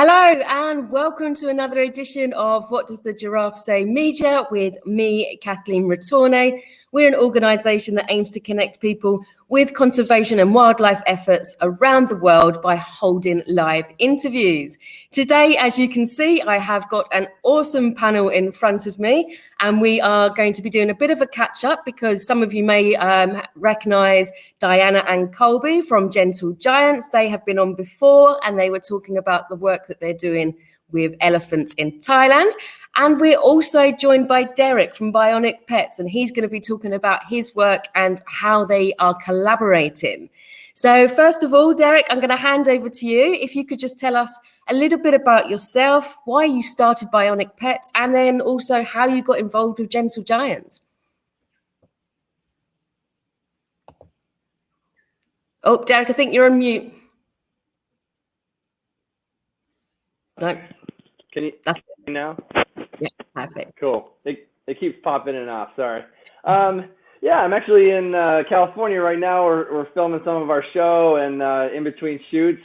Hello and welcome to another edition of What Does the Giraffe Say Media with me, Kathleen Ritorne. We're an organisation that aims to connect people with conservation and wildlife efforts around the world by holding live interviews. Today, as you can see, I have got an awesome panel in front of me, and we are going to be doing a bit of a catch up because some of you may recognise Diana and Colby from Gentle Giants. They have been on before and they were talking about the work that they're doing with elephants in Thailand. And we're also joined by Derrick from Bionic Pets, and he's going to be talking about his work and how they are collaborating. So first of all, Derrick, I'm going to hand over to you. If you could just tell us a little bit about yourself, why you started Bionic Pets, and then also how you got involved with Gentle Giants. Oh, Derrick, I think you're on mute. No. Can you That's me now? Yeah, perfect. Cool. It keeps popping in and off. Sorry. Yeah, I'm actually in California right now. We're filming some of our show and in between shoots.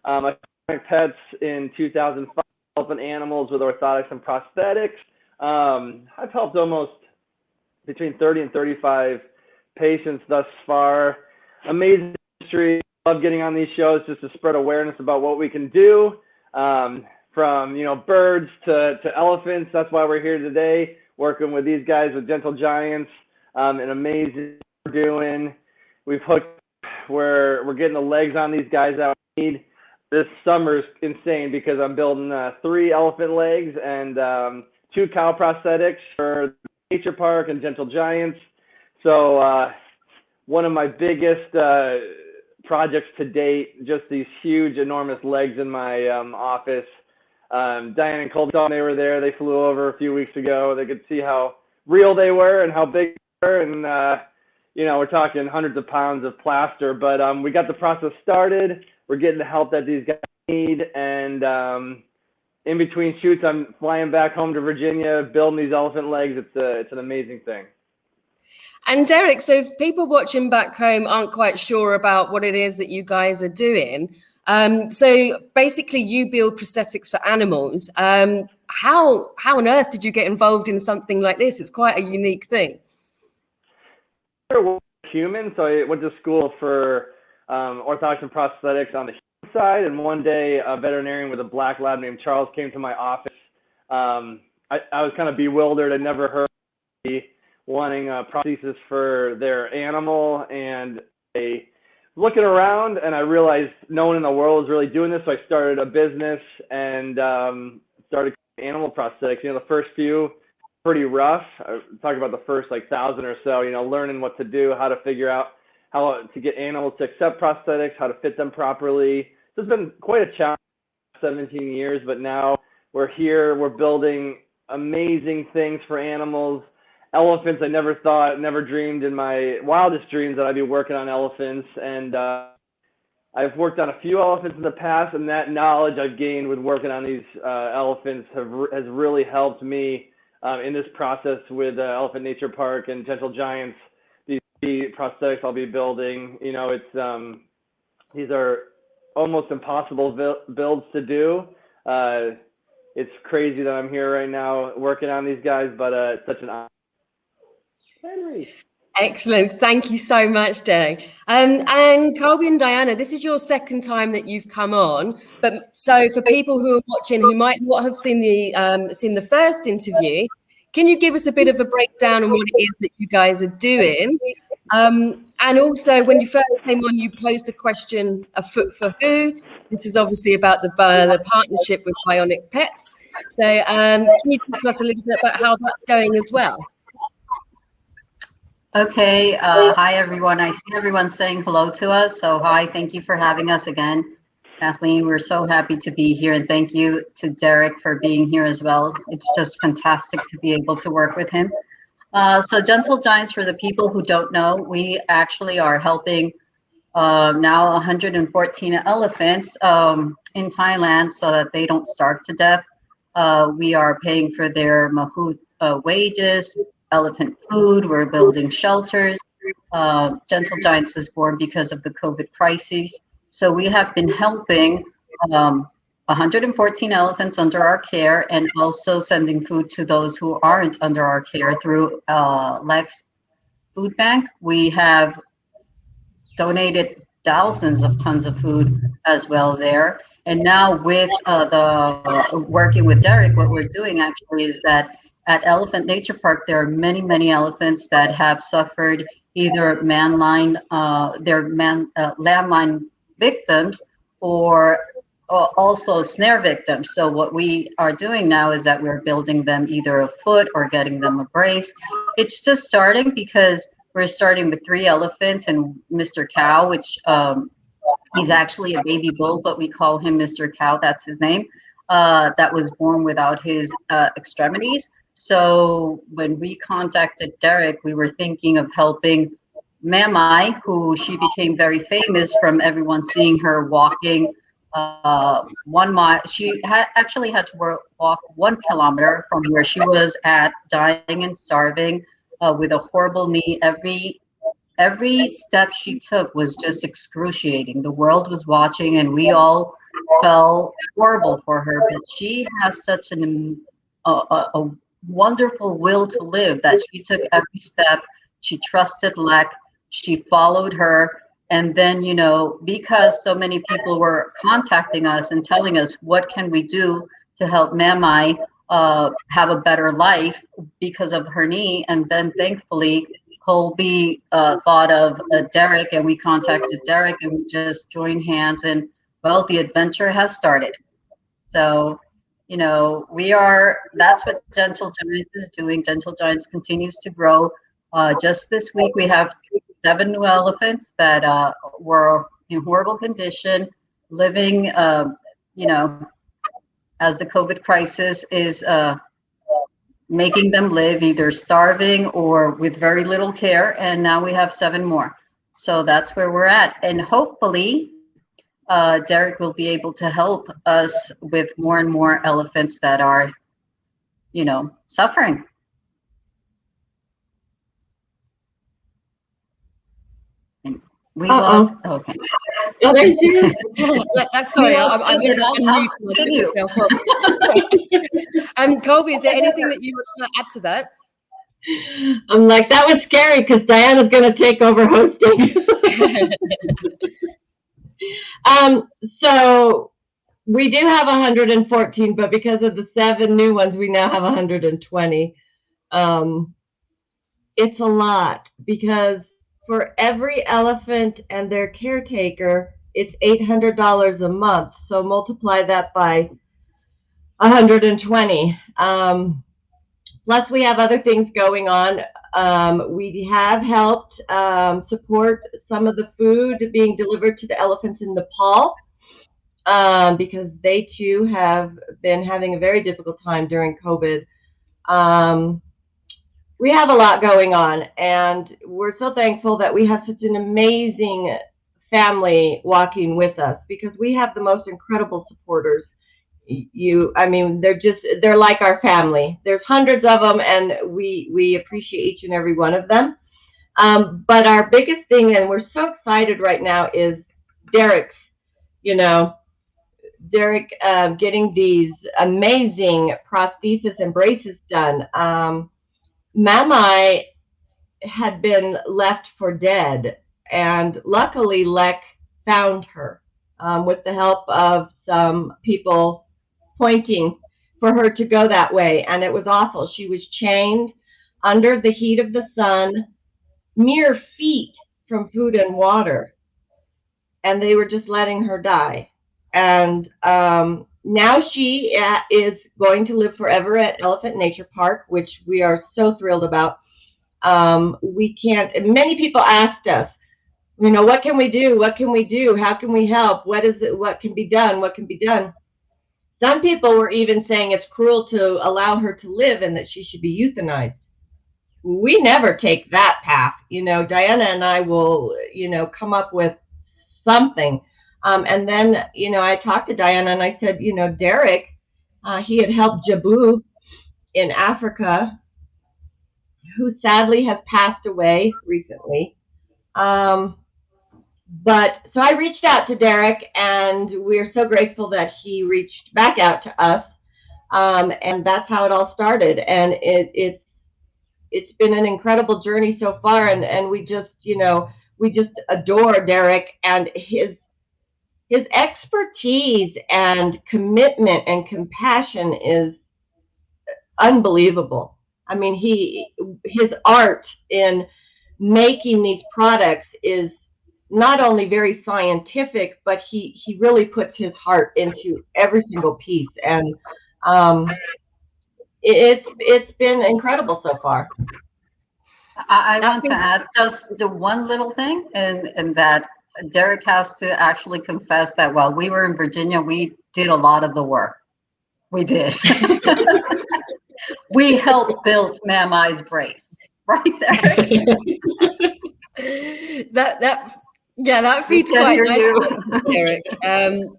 I started Pets in 2005, helping animals with orthotics and prosthetics. I've helped almost between 30 and 35 patients thus far. Amazing industry. Love getting on these shows just to spread awareness about what we can do. From birds to elephants. That's why we're here today, working with these guys with Gentle Giants. An amazing we're doing. We've hooked. We're getting the legs on these guys out. This summer is insane because I'm building 3 elephant legs and 2 cow prosthetics for the Nature Park and Gentle Giants. So one of my biggest projects to date. Just these huge, enormous legs in my office. Diane and Colby, they were there. They flew over a few weeks ago. They could see how real they were and how big they were. And, we're talking hundreds of pounds of plaster. But we got the process started. We're getting the help that these guys need. And in between shoots, I'm flying back home to Virginia, building these elephant legs. It's an amazing thing. And Derrick, so if people watching back home aren't quite sure about what it is that you guys are doing, so basically you build prosthetics for animals. How on earth did you get involved in something like this? It's quite a unique thing. I'm human, so I went to school for orthotics and prosthetics on the human side, and one day a veterinarian with a black lab named Charles came to my office. I was kind of bewildered. I'd never heard of wanting prosthesis for their animal, and looking around, and I realized no one in the world was really doing this, so I started a business and started animal prosthetics. The first few, pretty rough. Talk about the first 1,000 or so, learning what to do, how to figure out how to get animals to accept prosthetics, how to fit them properly. So it's been quite a challenge, 17 years, but now we're here, we're building amazing things for animals. Elephants, I never dreamed in my wildest dreams that I'd be working on elephants. And I've worked on a few elephants in the past, and that knowledge I've gained with working on these elephants has really helped me in this process with Elephant Nature Park and Gentle Giants. These prosthetics I'll be building, these are almost impossible builds to do. It's crazy that I'm here right now working on these guys, but it's such an honor. Henry. Excellent. Thank you so much, Derrick. And Colby and Diana, this is your second time that you've come on. But so for people who are watching who might not have seen the first interview, can you give us a bit of a breakdown on what it is that you guys are doing? And also, when you first came on, you posed the question, a foot for who? This is obviously about the partnership with Bionic Pets. So can you talk to us a little bit about how that's going as well? Okay, hi everyone. I see everyone saying hello to us. So hi, thank you for having us again. Kathleen, we're so happy to be here, and thank you to Derrick for being here as well. It's just fantastic to be able to work with him. So Gentle Giants, for the people who don't know, we actually are helping now 114 elephants in Thailand so that they don't starve to death. We are paying for their mahout wages, elephant food. We're building shelters. Gentle Giants was born because of the COVID crises. So we have been helping 114 elephants under our care, and also sending food to those who aren't under our care through Lex Food Bank. We have donated thousands of tons of food as well there. And now with the working with Derrick, what we're doing actually is that at Elephant Nature Park, there are many, many elephants that have suffered either landmine victims or also snare victims. So what we are doing now is that we're building them either a foot or getting them a brace. It's just starting because we're starting with 3 elephants and Mr. Cow, which he's actually a baby bull, but we call him Mr. Cow. That's his name. That was born without his extremities. So when we contacted Derrick, we were thinking of helping Mamai, who she became very famous from everyone seeing her walking 1 mile. She actually had to walk 1 kilometer from where she was at, dying and starving with a horrible knee. Every step she took was just excruciating. The world was watching, and we all felt horrible for her. But she has such a wonderful will to live that she took every step. She trusted Lek. She followed her. And then, you know, because so many people were contacting us and telling us, what can we do to help Mamai have a better life because of her knee? And then thankfully, Colby thought of Derrick, and we contacted Derrick, and we just joined hands, and well, the adventure has started. So, you know, that's what Gentle Giants is doing. Gentle Giants continues to grow. Just this week, we have 7 new elephants that were in horrible condition, living, you know, as the COVID crisis is making them live either starving or with very little care. And now we have 7 more. So that's where we're at. And hopefully, Derrick will be able to help us with more and more elephants that are, you know, suffering. We lost. Okay. Oh, there's you. Sorry, I'm new to myself. Colby, is there anything that you want to add to that? I'm like, that was scary because Diana's going to take over hosting. So we do have 114, but because of the 7 new ones, we now have 120. It's a lot because for every elephant and their caretaker, it's $800 a month. So multiply that by 120. Plus, we have other things going on. We have helped support some of the food being delivered to the elephants in Nepal because they too have been having a very difficult time during COVID. We have a lot going on, and we're so thankful that we have such an amazing family walking with us because we have the most incredible supporters. I mean, they're like our family. There's hundreds of them, and we appreciate each and every one of them. But our biggest thing, and we're so excited right now, is Derrick's, Derrick getting these amazing prosthesis and braces done. Mamai had been left for dead, and luckily Lek found her with the help of some people pointing for her to go that way, and it was awful. She was chained under the heat of the sun, mere feet from food and water, and they were just letting her die. And now she is going to live forever at Elephant Nature Park, which we are so thrilled about. Many people asked us, what can we do? What can we do? How can we help? What is it? What can be done? What can be done? Some people were even saying it's cruel to allow her to live and that she should be euthanized. We never take that path. Diana and I will, come up with something. And then, I talked to Diana and I said, Derrick, he had helped Jabu in Africa, who sadly has passed away recently. But so I reached out to Derrick, and we're so grateful that he reached back out to us. And that's how it all started. And it's been an incredible journey so far. And we just, we just adore Derrick and his expertise and commitment and compassion is unbelievable. I mean, his art in making these products is not only very scientific, but he really puts his heart into every single piece, and it's been incredible so far. I want to add just the one little thing, and that Derrick has to actually confess that while we were in Virginia, we did a lot of the work. We did. We helped build Mamai's brace, right, Derrick? that feeds quite nicely, Derrick.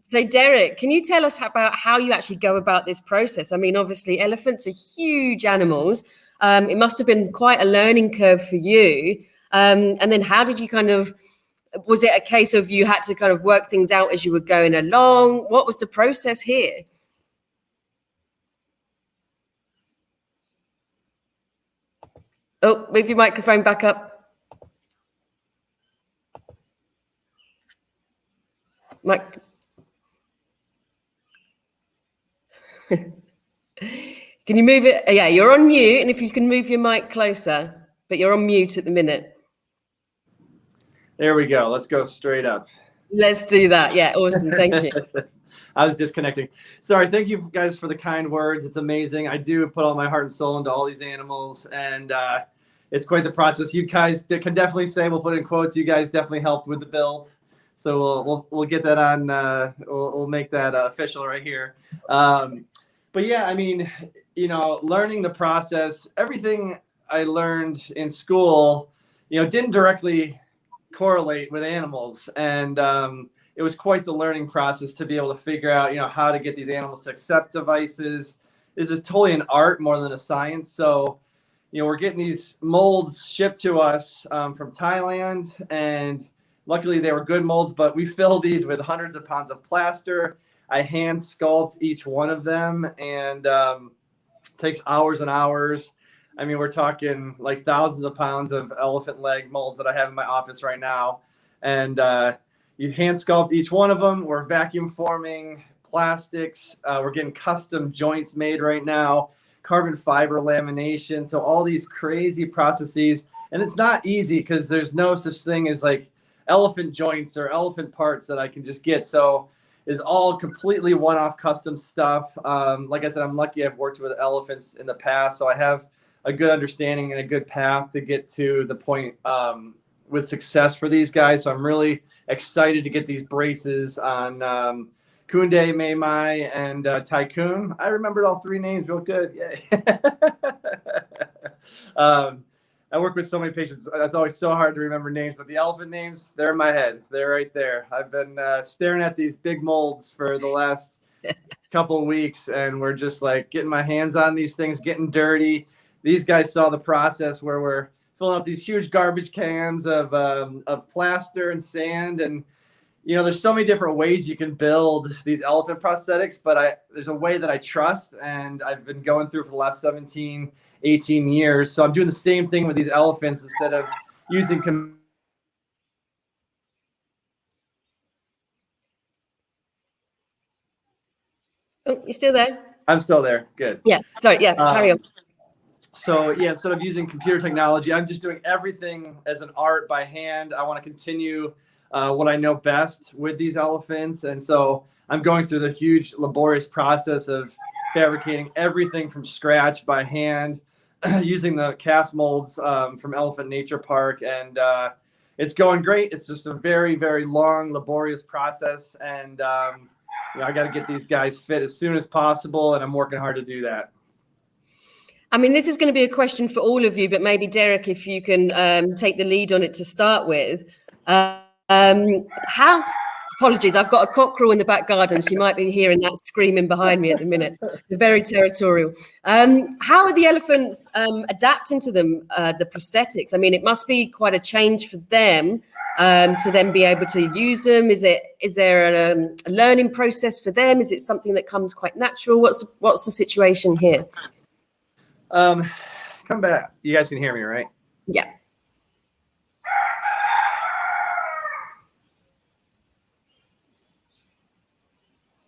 So Derrick, can you tell us about how you actually go about this process? I mean, obviously elephants are huge animals. It must have been quite a learning curve for you. And then how did you was it a case of you had to kind of work things out as you were going along? What was the process here? Oh, move your microphone back up. Mike. Can you move it? Yeah, you're on mute. And if you can move your mic closer, but you're on mute at the minute. There we go. Let's go straight up. Let's do that. Yeah, awesome. Thank you. I was disconnecting. Sorry. Thank you guys for the kind words. It's amazing. I do put all my heart and soul into all these animals, and it's quite the process. You guys can definitely say, we'll put in quotes, you guys definitely helped with the build. So we'll get that on. We'll make that official right here. But yeah, I mean, learning the process, everything I learned in school, didn't directly correlate with animals, and it was quite the learning process to be able to figure out how to get these animals to accept devices. This is totally an art more than a science. So we're getting these molds shipped to us from Thailand, and luckily they were good molds, but we fill these with hundreds of pounds of plaster. I hand sculpt each one of them, and takes hours and hours. I mean, we're talking like thousands of pounds of elephant leg molds that I have in my office right now. And you hand sculpt each one of them. We're vacuum forming plastics. We're getting custom joints made right now, carbon fiber lamination. So all these crazy processes. And it's not easy because there's no such thing as like elephant joints or elephant parts that I can just get. So is all completely one-off custom stuff. Like I said, I'm lucky I've worked with elephants in the past, so I have a good understanding and a good path to get to the point with success for these guys. So I'm really excited to get these braces on Kunde, Mamai, and Tycoon. I remembered all three names real good. Yay. I work with so many patients. It's always so hard to remember names, but the elephant names, they're in my head. They're right there. I've been staring at these big molds for the last couple of weeks, and we're just like getting my hands on these things, getting dirty. These guys saw the process where we're filling up these huge garbage cans of plaster and sand. And, there's so many different ways you can build these elephant prosthetics, but there's a way that I trust, and I've been going through for the last 18 years. So I'm doing the same thing with these elephants instead of using Oh, you still there? I'm still there. Good. Yeah. Sorry. Yeah. Carry on. So yeah, instead of using computer technology, I'm just doing everything as an art by hand. I want to continue what I know best with these elephants. And so I'm going through the huge laborious process of fabricating everything from scratch by hand, using the cast molds from Elephant Nature Park. And it's going great. It's just a very, very long, laborious process. And I got to get these guys fit as soon as possible. And I'm working hard to do that. I mean, this is going to be a question for all of you, but maybe Derrick, if you can take the lead on it to start with. How Apologies, I've got a cockerel in the back garden. So you might be hearing that screaming behind me at the minute. They're very territorial. How are the elephants adapting to them, the prosthetics? I mean, it must be quite a change for them to then be able to use them. Is there a learning process for them? Is it something that comes quite natural? What's the situation here? Come back. You guys can hear me, right? Yeah.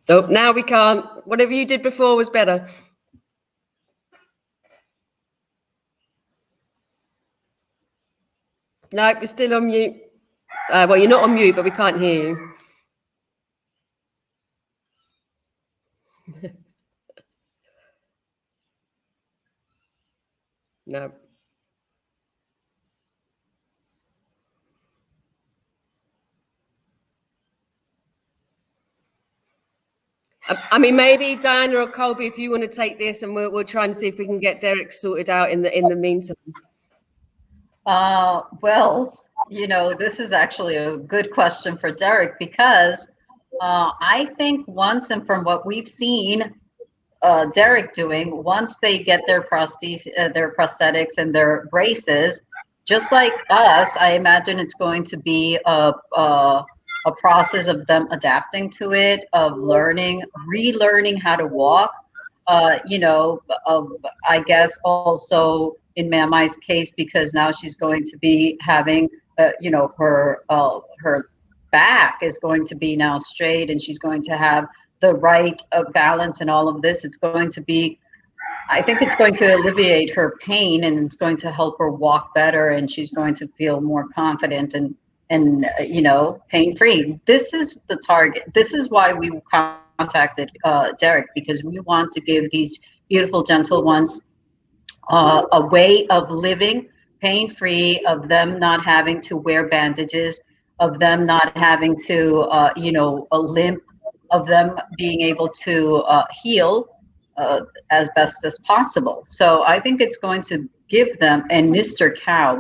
Oh, now we can't. Whatever you did before was better. No, you're still on mute. Well, you're not on mute, but we can't hear you. No. I mean, maybe Diana or Colby, if you want to take this, and we'll try and see if we can get Derrick sorted out in the meantime. Well, you know, this is actually a good question for Derrick, because I think once, and from what we've seen Derrick doing, once they get their prosthetics and their braces, just like us, I imagine it's going to be a process of them adapting to it, of learning, relearning how to walk. You know, I guess also in Mamai's case, because now she's going to be having, you know, her back is going to be now straight, and she's going to have the right balance and all of this. It's going to be, I think it's going to alleviate her pain, and it's going to help her walk better, and she's going to feel more confident and you know, pain-free. This is the target. This is why we contacted Derrick, because we want to give these beautiful, gentle ones a way of living pain-free, of them not having to wear bandages, of them not having to, you know, a limp, of them being able to heal as best as possible. So I think it's going to give them, and Mr. Cow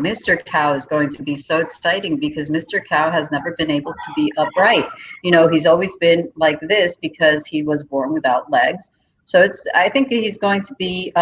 is going to be so exciting, because Mr. Cow has never been able to be upright. You know, he's always been like this because he was born without legs. So I think he's going to be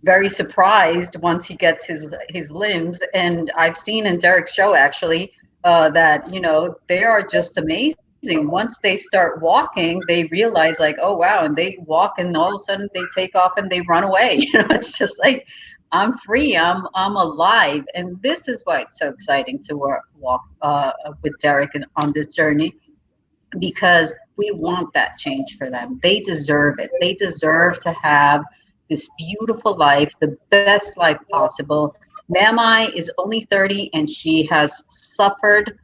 very surprised once he gets his limbs. And I've seen in Derrick's show actually that, you know, they are just amazing. Once they start walking, they realize like, oh wow, and they walk, and all of a sudden they take off and they run away. You know, it's just like, I'm free, I'm alive. And this is why it's so exciting to walk with Derrick on this journey, because we want that change for them. They deserve it. They deserve to have this beautiful life, the best life possible. Mamai is only 30, and she has suffered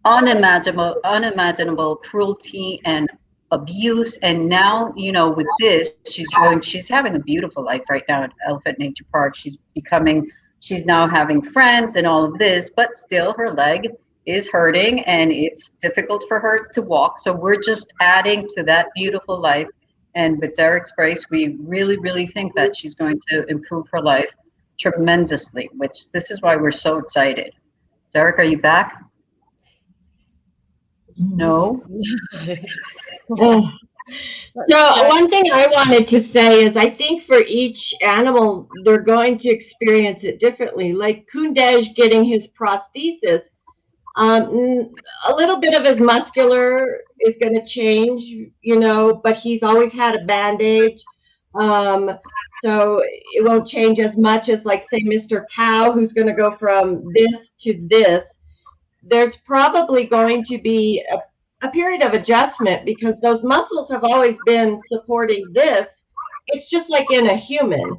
unimaginable cruelty and abuse, and now, you know, with this, she's having a beautiful life right now at Elephant Nature Park. She's now having friends and all of this, but still her leg is hurting and it's difficult for her to walk. So we're just adding to that beautiful life. And with Derrick's brace, we really, really think that she's going to improve her life tremendously, which this is why we're so excited. Derrick, are you back? No. So one thing I wanted to say is, I think for each animal, they're going to experience it differently. Like Kundej getting his prosthesis, a little bit of his muscular is going to change, you know, but he's always had a bandage. So it won't change as much as, like, say, Mr. Cow, who's going to go from this to this. There's probably going to be a period of adjustment, because those muscles have always been supporting this. It's just like in a human,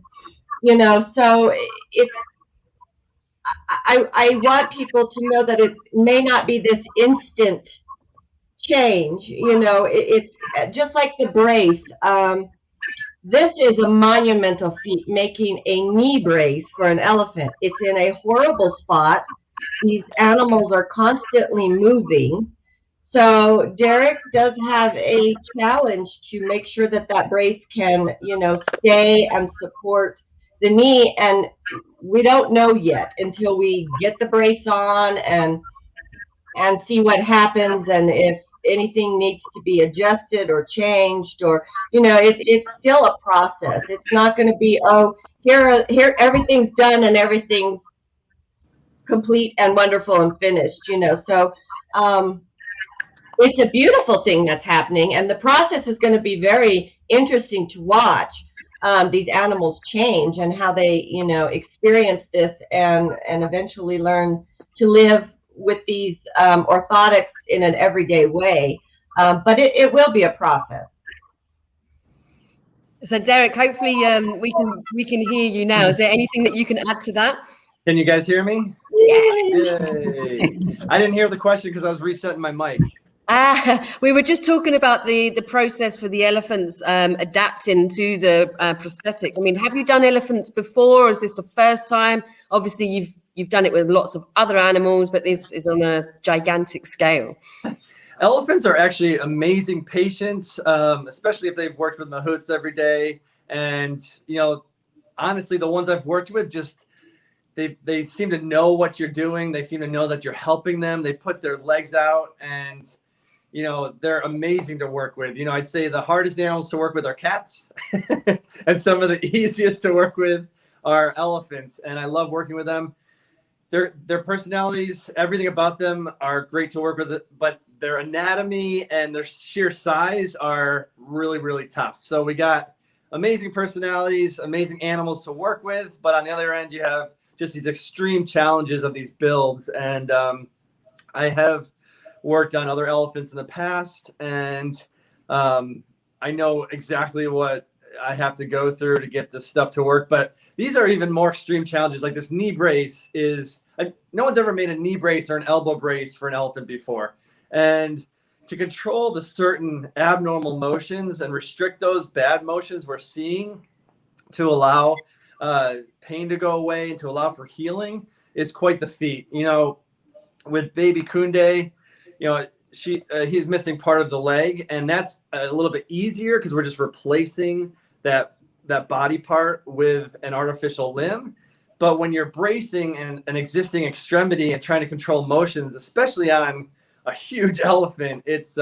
you know. So I want people to know that it may not be this instant change, you know. It's just like the brace. This is a monumental feat, making a knee brace for an elephant. It's in a horrible spot. These animals are constantly moving. So Derrick does have a challenge to make sure that that brace can, you know, stay and support the knee. And we don't know yet until we get the brace on and and see what happens, and if anything needs to be adjusted or changed, or it's still a process. It's not going to be, oh, here everything's done and everything's complete and wonderful and finished. So it's a beautiful thing that's happening, and the process is going to be very interesting to watch. These animals change and how they experience this, and eventually learn to live with these orthotics in an everyday way. But it will be a process. So Derrick, hopefully we can hear you now. Is there anything that you can add to that? Can you guys hear me? Yay. I didn't hear the question because I was resetting my mic. We were just talking about the process for the elephants adapting to the prosthetics. I mean, have you done elephants before, or is this the first time? Obviously, you've done it with lots of other animals, but this is on a gigantic scale. Elephants are actually amazing patients, especially if they've worked with mahouts every day. And, honestly, the ones I've worked with, just they seem to know what you're doing. They seem to know that you're helping them. They put their legs out, and, they're amazing to work with. I'd say the hardest animals to work with are cats, and some of the easiest to work with are elephants. And I love working with them. Their personalities, everything about them are great to work with, but their anatomy and their sheer size are really, really tough. So we got amazing personalities, amazing animals to work with, but on the other end, you have just these extreme challenges of these builds. And I have worked on other elephants in the past, and I know exactly what I have to go through to get this stuff to work. But these are even more extreme challenges. Like this knee brace no one's ever made a knee brace or an elbow brace for an elephant before. And to control the certain abnormal motions and restrict those bad motions we're seeing to allow pain to go away and to allow for healing is quite the feat. With baby Kunde, he's missing part of the leg, and that's a little bit easier because we're just replacing that body part with an artificial limb. But when you're bracing an existing extremity and trying to control motions, especially on a huge elephant, it's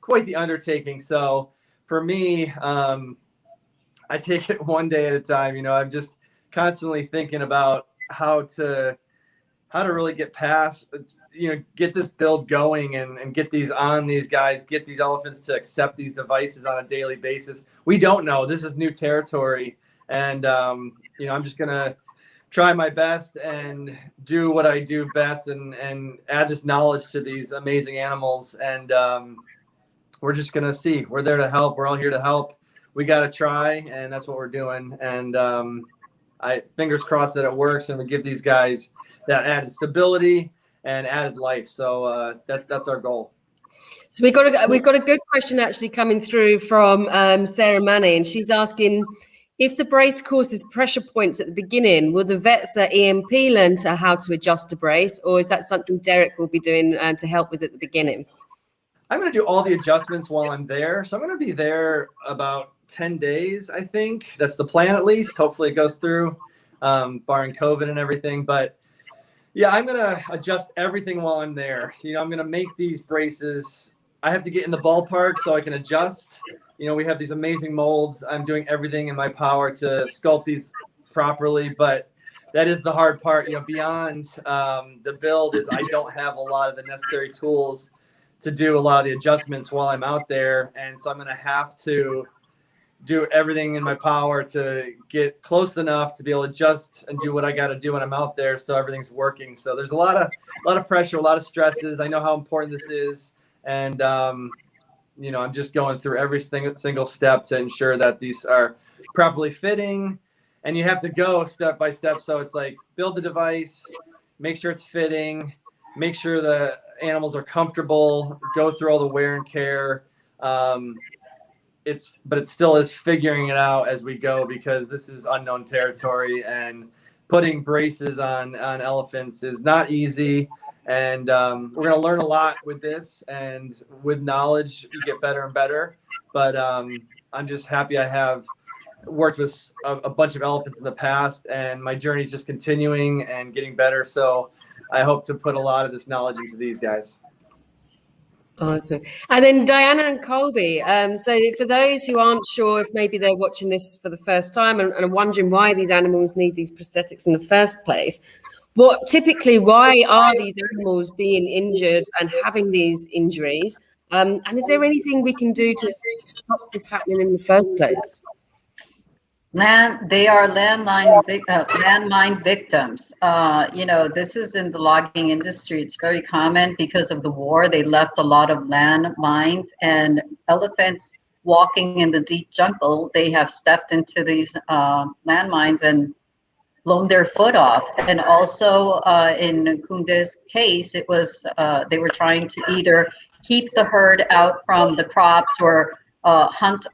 quite the undertaking. So for me, I take it one day at a time. I'm just constantly thinking about how to really get past, get this build going and get these guys, get these elephants to accept these devices on a daily basis. We don't know. This is new territory. And, I'm just going to try my best and do what I do best and add this knowledge to these amazing animals. And we're just going to see. We're there to help. We're all here to help. We got to try, and that's what we're doing. And I fingers crossed that it works, and we give these guys that added stability and added life. So that's our goal. So we've got a good question actually coming through from Sarah Manning, and she's asking, if the brace causes pressure points at the beginning, will the vets at EMP learn how to adjust the brace, or is that something Derrick will be doing to help with at the beginning? I'm going to do all the adjustments while I'm there. So I'm going to be there about 10 days, I think. That's the plan, at least. Hopefully it goes through, barring COVID and everything. But yeah, I'm going to adjust everything while I'm there. I'm going to make these braces. I have to get in the ballpark so I can adjust. We have these amazing molds. I'm doing everything in my power to sculpt these properly, but that is the hard part. Beyond the build is I don't have a lot of the necessary tools to do a lot of the adjustments while I'm out there. And so I'm going to have to do everything in my power to get close enough to be able to adjust and do what I got to do when I'm out there, so everything's working. So there's a lot of pressure, a lot of stresses. I know how important this is. And, I'm just going through every single step to ensure that these are properly fitting. And you have to go step by step. So it's like build the device, make sure it's fitting, make sure the animals are comfortable, go through all the wear and care. But it still is figuring it out as we go, because this is unknown territory, and putting braces on elephants is not easy. And we're going to learn a lot with this, and with knowledge, you get better and better. But I'm just happy I have worked with a bunch of elephants in the past, and my journey is just continuing and getting better. So I hope to put a lot of this knowledge into these guys. Awesome. And then Diana and Colby. So for those who aren't sure if maybe they're watching this for the first time and are wondering why these animals need these prosthetics in the first place, why are these animals being injured and having these injuries? And is there anything we can do to stop this happening in the first place? They are landmine victims. This is in the logging industry. It's very common because of the war. They left a lot of landmines, and elephants walking in the deep jungle, they have stepped into these landmines and blown their foot off. And also in Kunde's case, it was they were trying to either keep the herd out from the crops or hunt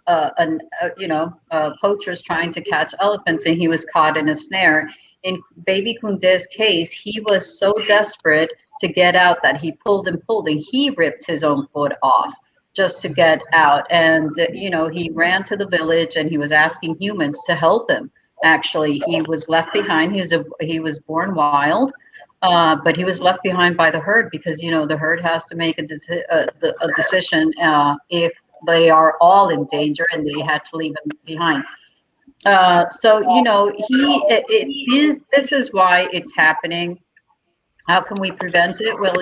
poachers trying to catch elephants, and he was caught in a snare. In baby Kunde's case, he was so desperate to get out that he pulled and he ripped his own foot off just to get out. And he ran to the village and he was asking humans to help him. Actually, he was left behind. He was born wild, but he was left behind by the herd because the herd has to make a decision if they are all in danger, and they had to leave him behind. This is why it's happening. How can we prevent it? Well,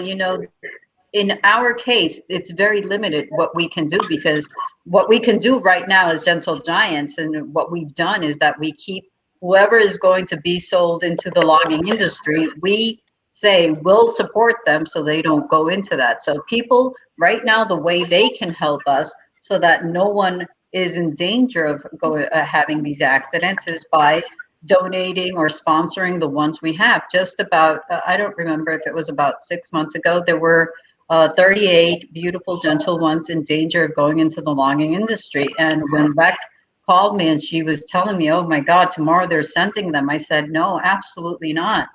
in our case, it's very limited what we can do, because what we can do right now as gentle giants, and what we've done is that we keep whoever is going to be sold into the logging industry, we say we'll support them so they don't go into that. So people right now, the way they can help us so that no one is in danger of having these accidents is by donating or sponsoring the ones we have. Just about, I don't remember if it was about 6 months ago, there were 38 beautiful, gentle ones in danger of going into the logging industry. And when Beck called me and she was telling me, oh my God, tomorrow they're sending them, I said, no, absolutely not.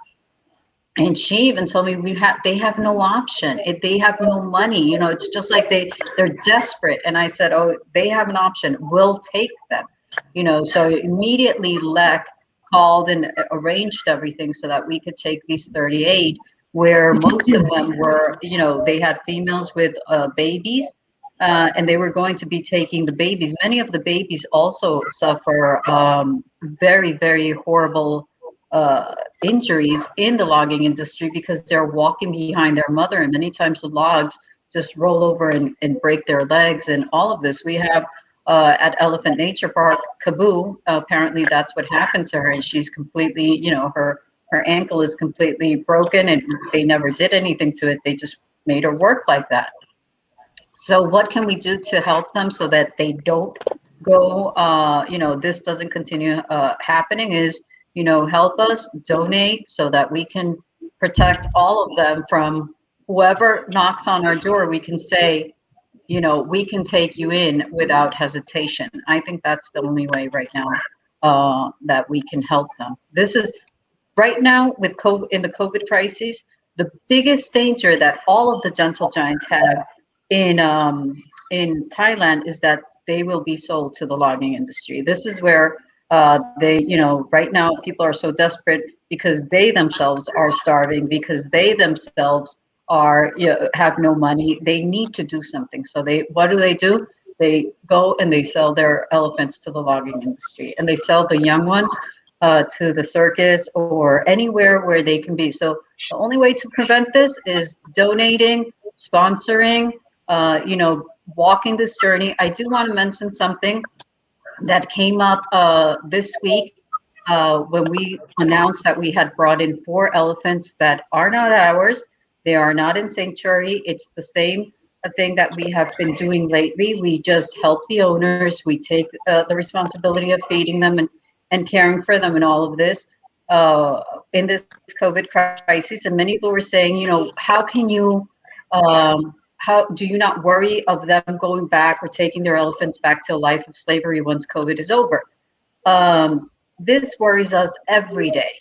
And she even told me they have no option. They have no money. It's just like they're desperate. And I said, oh, they have an option. We'll take them. So immediately Lek called and arranged everything so that we could take these 38, where most of them were, they had females with babies, and they were going to be taking the babies. Many of the babies also suffer very, very horrible injuries in the logging industry because they're walking behind their mother, and many times the logs just roll over and break their legs and all of this. We have at Elephant Nature Park, Kabu, apparently that's what happened to her, and she's completely, her ankle is completely broken, and they never did anything to it. They just made her work like that. So what can we do to help them so that they don't go, this doesn't continue happening is, help us donate so that we can protect all of them from whoever knocks on our door. We can say, we can take you in without hesitation. I think that's the only way right now that we can help them. This is right now with COVID, in the COVID crisis, the biggest danger that all of the gentle giants have in Thailand is that they will be sold to the logging industry. This is where right now people are so desperate because they themselves are starving, because they themselves are have no money. They need to do something. So what do? They go and they sell their elephants to the logging industry, and they sell the young ones to the circus or anywhere where they can be. So the only way to prevent this is donating, sponsoring, walking this journey. I do want to mention something that came up this week when we announced that we had brought in 4 elephants that are not ours. They are not in sanctuary. It's the same thing that we have been doing lately. We just help the owners. We take the responsibility of feeding them and caring for them and all of this in this COVID crisis. And many people were saying, how can you, how do you not worry of them going back or taking their elephants back to a life of slavery once COVID is over? This worries us every day.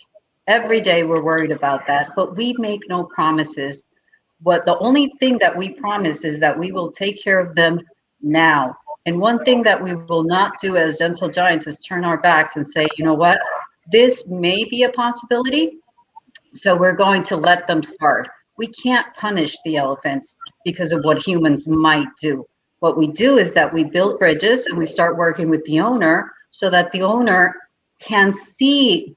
Every day we're worried about that, but we make no promises. The only thing that we promise is that we will take care of them now. And one thing that we will not do as gentle giants is turn our backs and say, you know what, this may be a possibility. So we're going to let them start. We can't punish the elephants because of what humans might do. What we do is that we build bridges and we start working with the owner so that the owner can see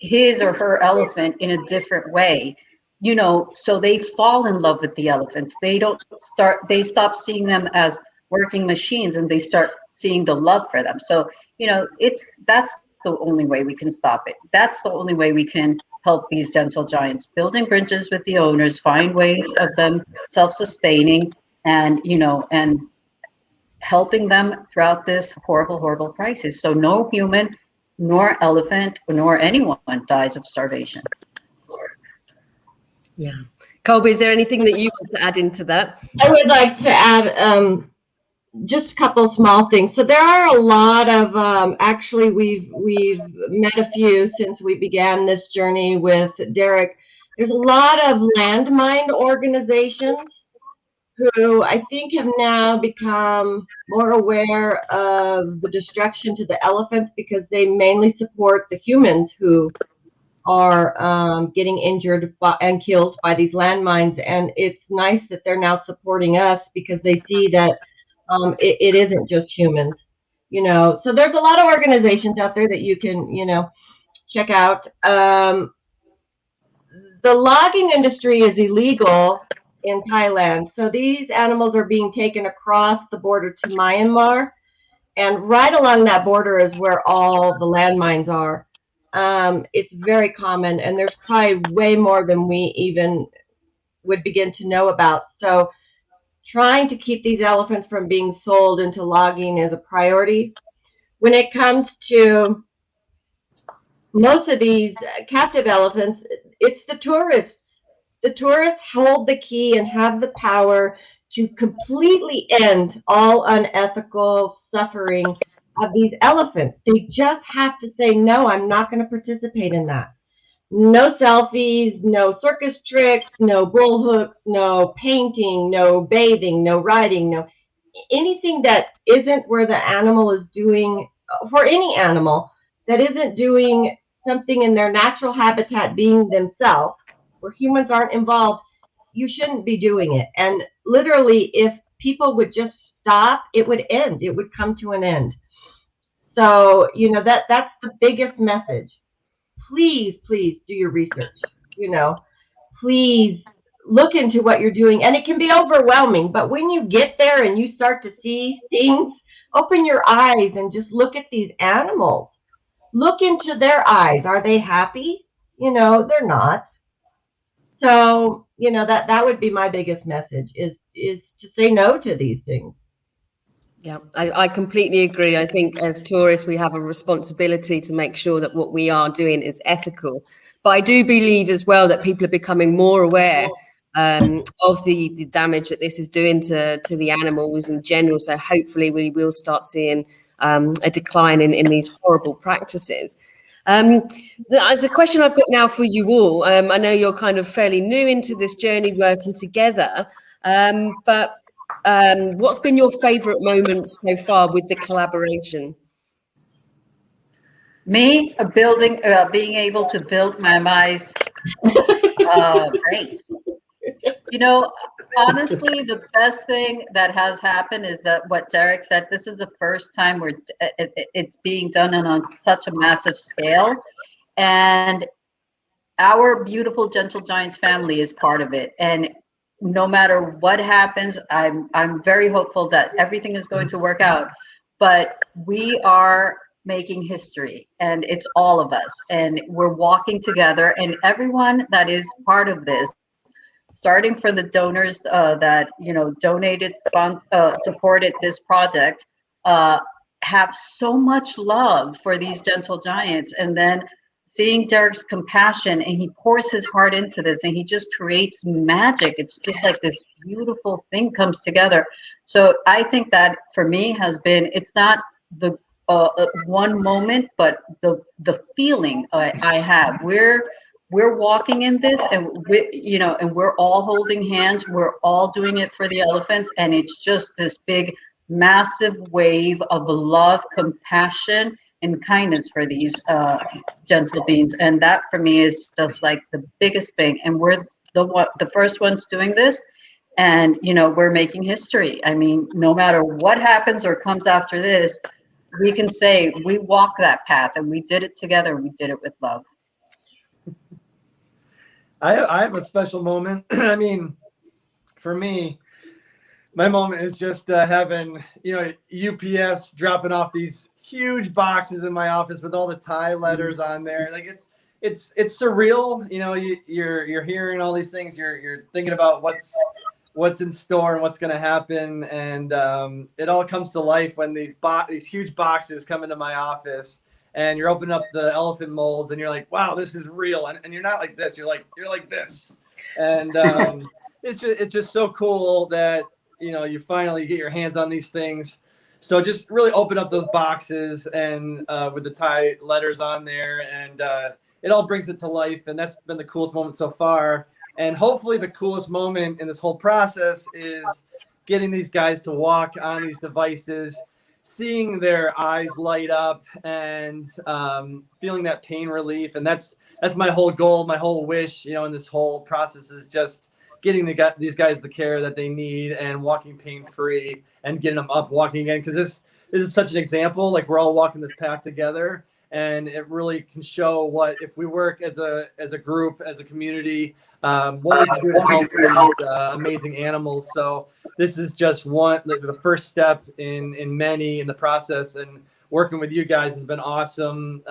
his or her elephant in a different way, you know, so they fall in love with the elephants. They stop seeing them as working machines and they start seeing the love for them. So, you know, that's the only way we can stop it. That's the only way we can help these dental giants, building bridges with the owners, find ways of them self-sustaining and, you know, and helping them throughout this horrible, horrible crisis. So no human, nor elephant, nor anyone dies of starvation. Yeah. Colby, is there anything that you want to add into that? I would like to add just a couple small things. So there are a lot of actually we've met a few since we began this journey with Derrick. There's a lot of landmine organizations who I think have now become more aware of the destruction to the elephants because they mainly support the humans who are getting injured and killed by these landmines. And it's nice that they're now supporting us because they see that it isn't just humans, you know. So there's a lot of organizations out there that you can, you know, check out. The logging industry is illegal in Thailand. So these animals are being taken across the border to Myanmar. And right along that border is where all the landmines are. It's very common, and there's probably way more than we even would begin to know about. So trying to keep these elephants from being sold into logging is a priority. When it comes to most of these captive elephants, it's the tourists. The tourists hold the key and have the power to completely end all unethical suffering of these elephants. They just have to say, no, I'm not going to participate in that. No selfies, no circus tricks, no bull hooks, no painting, no bathing, no riding, no anything that isn't where the animal is doing, for any animal, that isn't doing something in their natural habitat, being themselves, where humans aren't involved, you shouldn't be doing it. And literally, if people would just stop, it would end. It would come to an end. So, you know, that's the biggest message. Please do your research, you know, please look into what you're doing. And it can be overwhelming, but when you get there and you start to see things, open your eyes and just look at these animals. Look into their eyes. Are they happy? You know, they're not. So, you know, that would be my biggest message is to say no to these things. Yeah, I completely agree. I think as tourists, we have a responsibility to make sure that what we are doing is ethical. But I do believe as well that people are becoming more aware of the damage that this is doing to the animals in general. So hopefully we will start seeing a decline in these horrible practices. As a question I've got now for you all, I know you're kind of fairly new into this journey working together, but what's been your favorite moment so far with the collaboration? Me, being able to build Mami's brace. You know, honestly, the best thing that has happened is that what Derrick said, this is the first time where it's being done on such a massive scale. And our beautiful Gentle Giants family is part of it. And no matter what happens, I'm very hopeful that everything is going to work out. But we are making history, and it's all of us. And we're walking together, and everyone that is part of this, starting from the donors that, you know, donated, supported this project, have so much love for these Gentle Giants. And then seeing Derrick's compassion, and he pours his heart into this, and he just creates magic. It's just like this beautiful thing comes together. So I think that for me has been, it's not the one moment, but the feeling I have. We're walking in this, and you know, and we're all holding hands. We're all doing it for the elephants, and it's just this big, massive wave of love, compassion, and kindness for these gentle beings. And that for me is just like the biggest thing. And we're the first ones doing this. And, you know, we're making history. I mean, no matter what happens or comes after this, we can say we walk that path and we did it together. We did it with love. I have a special moment. I mean, for me, my moment is just having, you know, UPS dropping off these huge boxes in my office with all the Thai letters on there. Like it's surreal. You know, you're hearing all these things. You're thinking about what's in store and what's going to happen, and it all comes to life when these huge boxes come into my office, and you're opening up the elephant molds, and you're like, wow, this is real, and you're not like this, you're like this, and it's just so cool that, you know, you finally get your hands on these things. So just really open up those boxes and with the Thai letters on there, and it all brings it to life, and that's been the coolest moment so far. And hopefully the coolest moment in this whole process is getting these guys to walk on these devices, seeing their eyes light up, and feeling that pain relief. And that's my whole goal, my whole wish, you know, in this whole process is just getting these guys the care that they need and walking pain-free and getting them up walking again. Because this is such an example. Like, we're all walking this path together, and it really can show what, if we work as a group, as a community, what we can do to help these amazing animals. So this is just the first step in many in the process, and working with you guys has been awesome.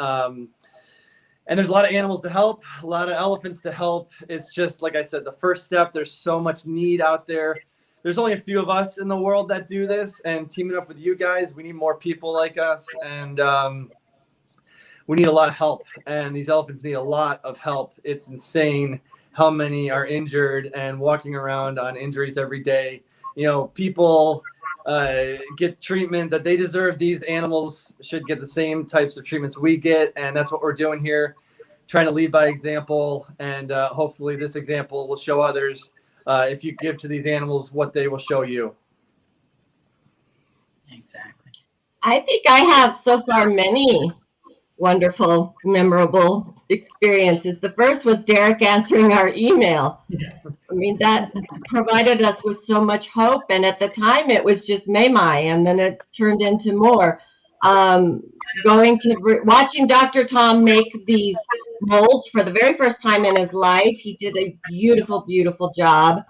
And there's a lot of animals to help, a lot of elephants to help. It's just, like I said, the first step. There's so much need out there. There's only a few of us in the world that do this, and teaming up with you guys, we need more people like us, and we need a lot of help, and these elephants need a lot of help. It's insane how many are injured and walking around on injuries every day. You know, people get treatment that they deserve. These animals should get the same types of treatments we get, and that's what we're doing here, trying to lead by example, and hopefully this example will show others, if you give to these animals, what they will show you. Exactly. I think I have so far many wonderful, memorable experiences. The first was Derrick answering our email. I mean, that provided us with so much hope. And at the time, it was just Maymai, and then it turned into more. Watching Dr. Tom make these molds for the very first time in his life, he did a beautiful, beautiful job.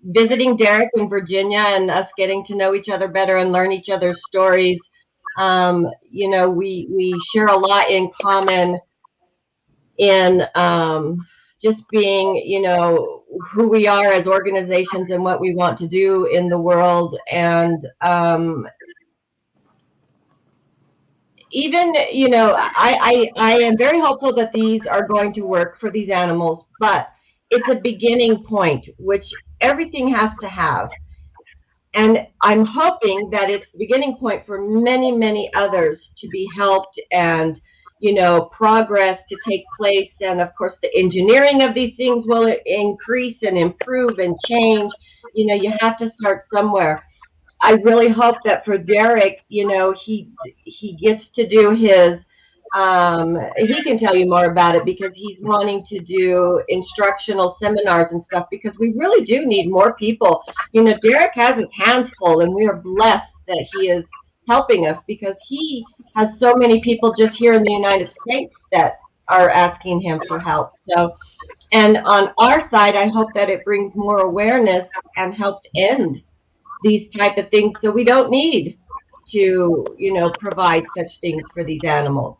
Visiting Derrick in Virginia and us getting to know each other better and learn each other's stories. You know, we share a lot in common in just being, you know, who we are as organizations and what we want to do in the world. And even, you know, I am very hopeful that these are going to work for these animals, but it's a beginning point, which everything has to have. And I'm hoping that it's the beginning point for many, many others to be helped, and, you know, progress to take place. And of course, the engineering of these things will increase and improve and change. You know, you have to start somewhere. I really hope that for Derrick, you know, he gets to do his, he can tell you more about it, because he's wanting to do instructional seminars and stuff, because we really do need more people. You know, Derrick has his hands full, and we are blessed that he is helping us, because he has so many people just here in the United States that are asking him for help. So, and on our side, I hope that it brings more awareness and helps end these type of things, so we don't need to, you know, provide such things for these animals.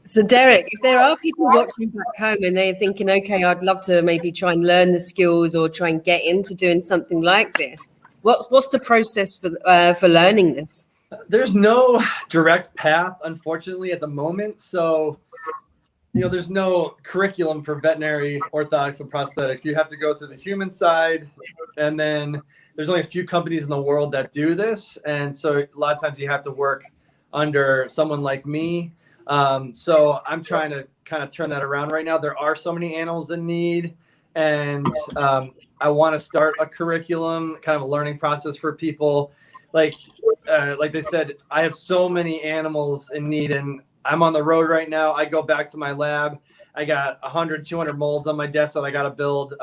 So Derrick, if there are people watching back home and they're thinking, okay, I'd love to maybe try and learn the skills or try and get into doing something like this, what's the process for learning this? There's no direct path, unfortunately, at the moment. So, you know, there's no curriculum for veterinary orthotics and prosthetics. You have to go through the human side, and then there's only a few companies in the world that do this. And so a lot of times you have to work under someone like me. So I'm trying to kind of turn that around right now. There are so many animals in need, and I want to start a curriculum, kind of a learning process for people. like they said, I have so many animals in need, and I'm on the road right now. I go back to my lab. I got 100, 200 molds on my desk that I got to build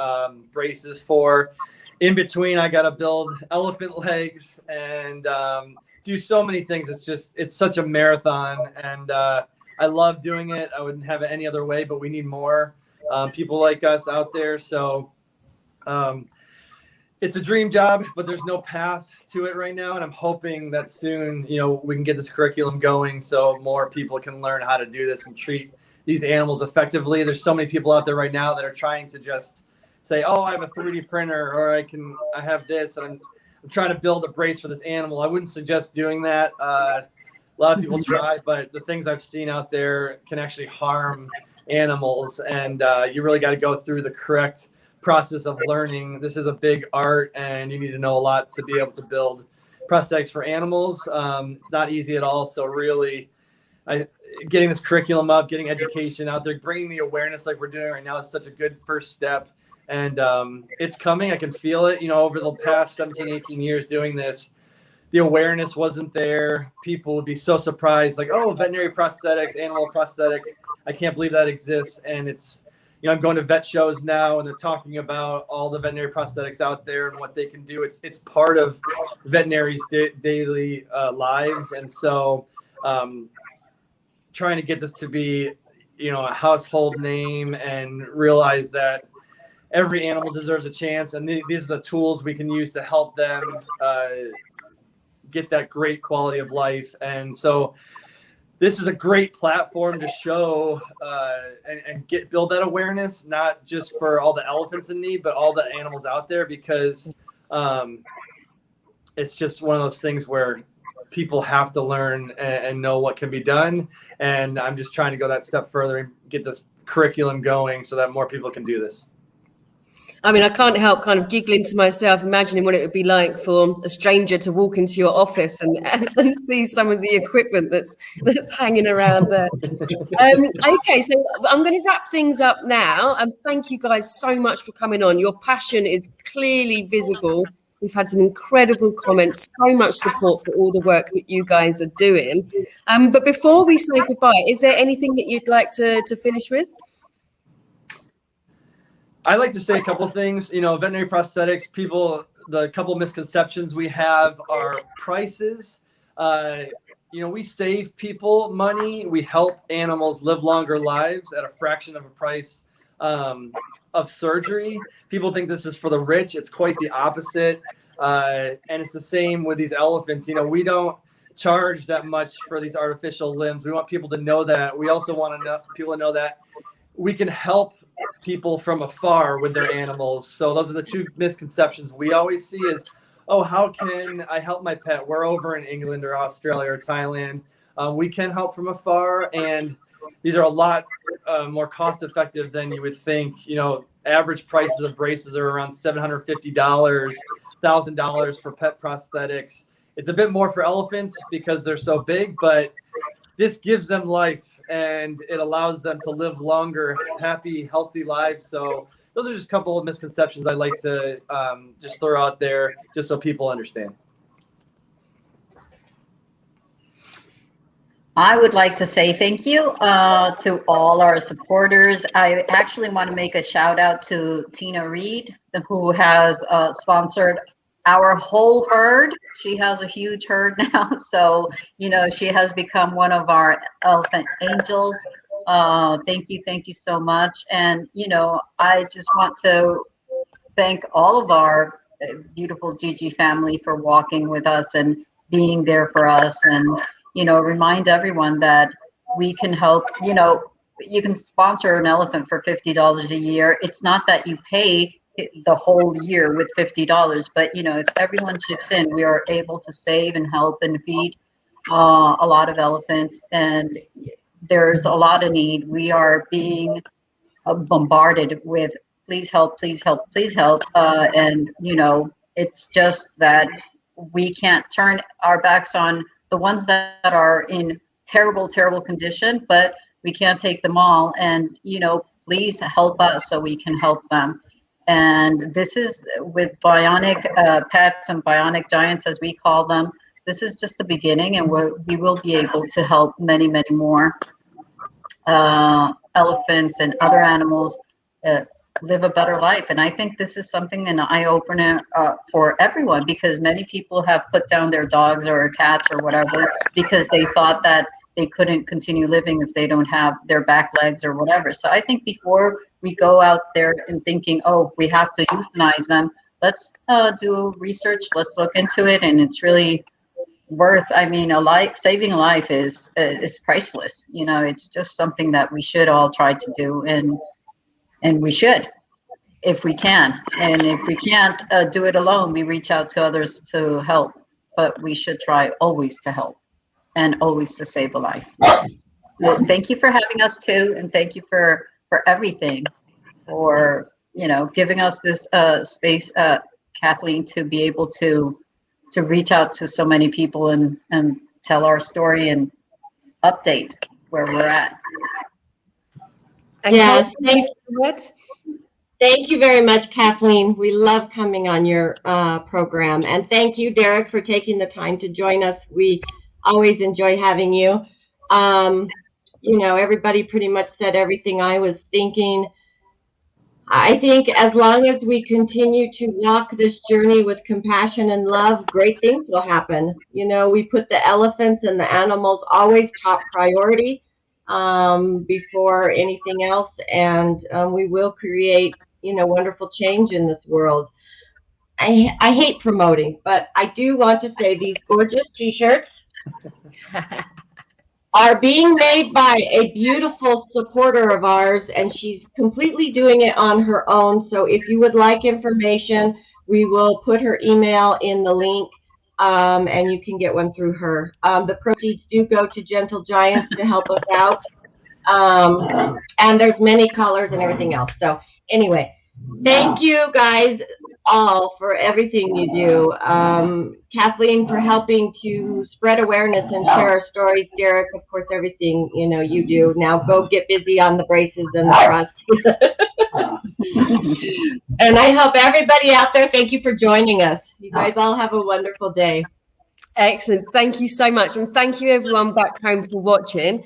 braces for. In between, I got to build elephant legs and do so many things. It's such a marathon, and I love doing it. I wouldn't have it any other way, but we need more people like us out there. So it's a dream job, but there's no path to it right now. And I'm hoping that soon, we can get this curriculum going so more people can learn how to do this and treat these animals effectively. There's so many people out there right now that are trying to just say, oh, I have a 3D printer, or I have this, and I'm trying to build a brace for this animal. I wouldn't suggest doing that. A lot of people try, but the things I've seen out there can actually harm animals, and you really got to go through the correct process of learning. This is a big art, and you need to know a lot to be able to build prosthetics for animals. It's not easy at all. So really, getting this curriculum up, getting education out there, bringing the awareness like we're doing right now is such a good first step. And it's coming. I can feel it. Over the past 17, 18 years doing this, the awareness wasn't there. People would be so surprised, like, oh, veterinary prosthetics, animal prosthetics. I can't believe that exists. And it's, I'm going to vet shows now, and they're talking about all the veterinary prosthetics out there and what they can do. It's part of veterinaries' daily lives. And so trying to get this to be, a household name and realize that every animal deserves a chance. And these are the tools we can use to help them get that great quality of life. And so this is a great platform to show and build that awareness, not just for all the elephants in need, but all the animals out there, because it's just one of those things where people have to learn and know what can be done. And I'm just trying to go that step further and get this curriculum going so that more people can do this. I mean, I can't help kind of giggling to myself, imagining what it would be like for a stranger to walk into your office and see some of the equipment that's hanging around there. Okay, so I'm going to wrap things up now. And thank you guys so much for coming on. Your passion is clearly visible. We've had some incredible comments, so much support for all the work that you guys are doing. But before we say goodbye, is there anything that you'd like to finish with? I like to say a couple of things. Veterinary prosthetics, the couple misconceptions we have are prices. We save people money. We help animals live longer lives at a fraction of a price of surgery. People think this is for the rich. It's quite the opposite. And it's the same with these elephants. We don't charge that much for these artificial limbs. We want people to know that. We also want people to know that we can help people from afar with their animals. So those are the two misconceptions we always see is, oh, how can I help my pet? We're over in England or Australia or Thailand. We can help from afar, and these are a lot more cost effective than you would think. Average prices of braces are around $750, $1,000 for pet prosthetics. It's a bit more for elephants because they're so big, but this gives them life and it allows them to live longer, happy, healthy lives. So those are just a couple of misconceptions I like to just throw out there just so people understand. I would like to say thank you to all our supporters. I actually want to make a shout out to Tina Reed, who has sponsored our whole herd. She has a huge herd now. So, she has become one of our elephant angels. Thank you so much. And, I just want to thank all of our beautiful Gigi family for walking with us and being there for us. And, remind everyone that we can help. You can sponsor an elephant for $50 a year. It's not that you pay the whole year with $50, but if everyone chips in, we are able to save and help and feed a lot of elephants. And there's a lot of need. We are being bombarded with please help, please help, please help. And it's just that we can't turn our backs on the ones that are in terrible condition, but we can't take them all. And please help us so we can help them. And this is with Bionic Pets and Bionic Giants, as we call them. This is just the beginning, and we will be able to help many, many more elephants and other animals live a better life. And I think this is something, an eye-opener for everyone, because many people have put down their dogs or cats or whatever because they thought that they couldn't continue living if they don't have their back legs or whatever. So I think before we go out there and thinking, oh, we have to euthanize them, let's do research, let's look into it. And it's really worth, I mean, saving a life is priceless. You know, it's just something that we should all try to do, and we should, if we can. And if we can't do it alone, we reach out to others to help, but we should try always to help and always to save a life. Well, thank you for having us too, and thank you for everything, for, you know, giving us this space, Kathleen, to be able to reach out to so many people and tell our story and update where we're at. Yes, thank you very much, Kathleen. We love coming on your program. And thank you, Derrick, for taking the time to join us. We always enjoy having you. You know, everybody pretty much said everything I was thinking. I think as long as we continue to walk this journey with compassion and love, great things will happen. You know, we put the elephants and the animals always top priority before anything else, and we will create, you know, wonderful change in this world. I hate promoting, but I do want to say these gorgeous t-shirts are being made by a beautiful supporter of ours, and she's completely doing it on her own. So if you would like information, we will put her email in the link, and you can get one through her. The proceeds do go to Gentle Giants to help us out. And there's many colors and everything else. So anyway, thank you guys all for everything you do. Kathleen, for helping to spread awareness and share our stories. Derrick, of course, everything, you know, you do. Now go get busy on the braces and the trust. And I hope everybody out there, thank you for joining us. You guys all have a wonderful day. Excellent. Thank you so much. And thank you everyone back home for watching.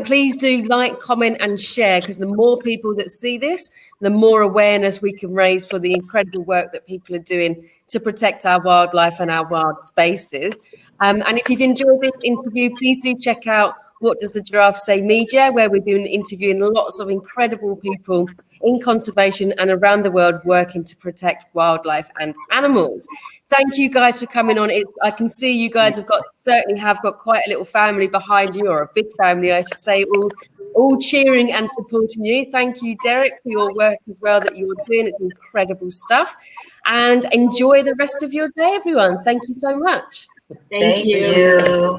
Please do like, comment and share, because the more people that see this, the more awareness we can raise for the incredible work that people are doing to protect our wildlife and our wild spaces. And if you've enjoyed this interview, please do check out What Does the Giraffe Say Media, where we've been interviewing lots of incredible people in conservation and around the world working to protect wildlife and animals. Thank you guys for coming on. I can see you guys certainly have got quite a little family behind you, or a big family, I should say, all cheering and supporting you. Thank you, Derrick, for your work as well that you're doing. It's incredible stuff. And enjoy the rest of your day, everyone. Thank you so much. Thank you.